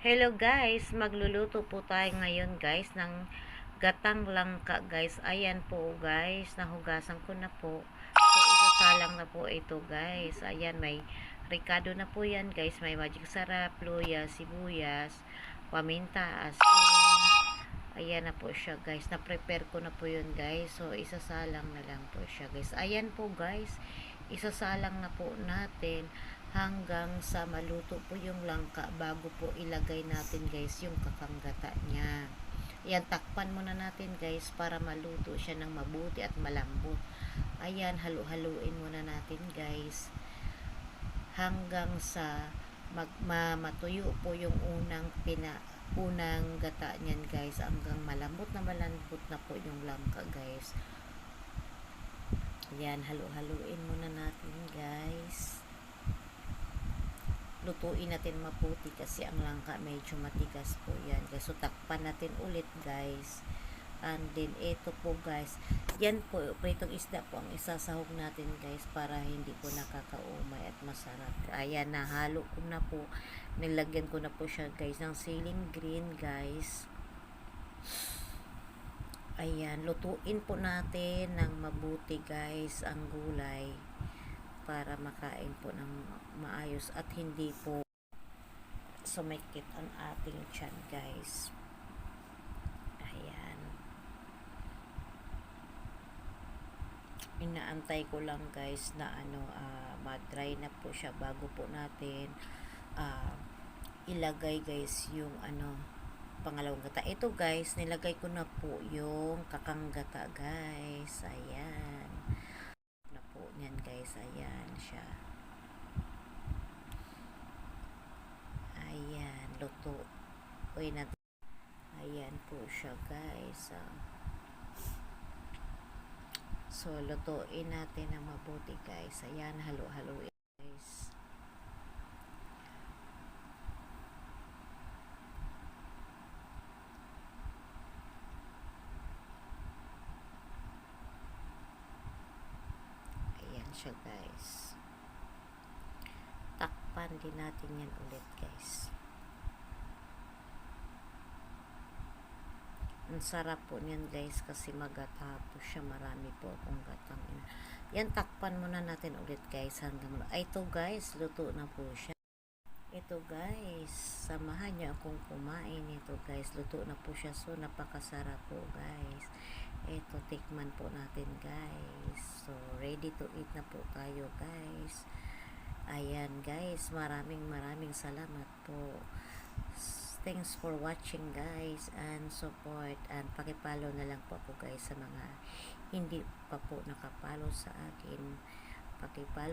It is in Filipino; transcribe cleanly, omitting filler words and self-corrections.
Hello guys, magluluto po tayo ngayon guys ng gatang langka guys. Ayan po guys, nahugasan ko na po. So isasalang na po ito guys. Ayan, may ricado na po yan guys. May magic sarap, luya, sibuyas, paminta, asin. Ayan na po siya guys. Na-prepare ko na po yun guys. So isasalang na lang po siya guys. Ayan po guys, isasalang na po natin hanggang sa maluto po yung langka bago po ilagay natin guys yung kakanggata niya. Ayan, takpan muna natin guys para maluto siya ng mabuti at malambot. Ayan, halu-haluin muna natin guys hanggang sa matuyo po yung unang gata niyan guys, hanggang malambot na po yung langka guys. Ayan, halu-haluin muna natin guys. Lutuin natin maputi kasi ang langka medyo matigas po yan guys. So takpan natin ulit guys. And then ito po guys, yan po, pritong isda po ang isasahog natin guys para hindi po nakakaumay at masarap. Ayan, nahalo ko na po, nilagyan ko na po siya guys ng ceiling green guys. Ayan, lutuin po natin ng mabuti guys ang gulay para makain po ng maayos at hindi po sumikit ang ating tiyan guys. Ayan, inaantay ko lang guys na mag-dry na po siya bago po natin ilagay guys yung pangalawang gata. Ito guys, nilagay ko na po yung kakanggata guys. Ayan na po niyan guys. Ayan siya. Ayan, luto. Uy, ayan po siya guys. So lutuin natin ng mabuti guys. Ayan, halo-haloin guys. Siya guys, takpan din natin yan ulit guys. Ang sarap po niyan guys kasi magata po siya, marami po akong gatang yan. Takpan muna natin ulit guys hanggang ito guys, luto na po siya. Ito guys, samahan niyo akong kumain ito guys, luto na po siya. So napakasarap po guys. Ito, tikman po natin guys. So ready to eat na po tayo guys. Ayan guys, maraming salamat po. Thanks for watching guys and support, and pakipollow na lang po ako guys sa mga hindi pa po nakapollow sa akin. Pakipollow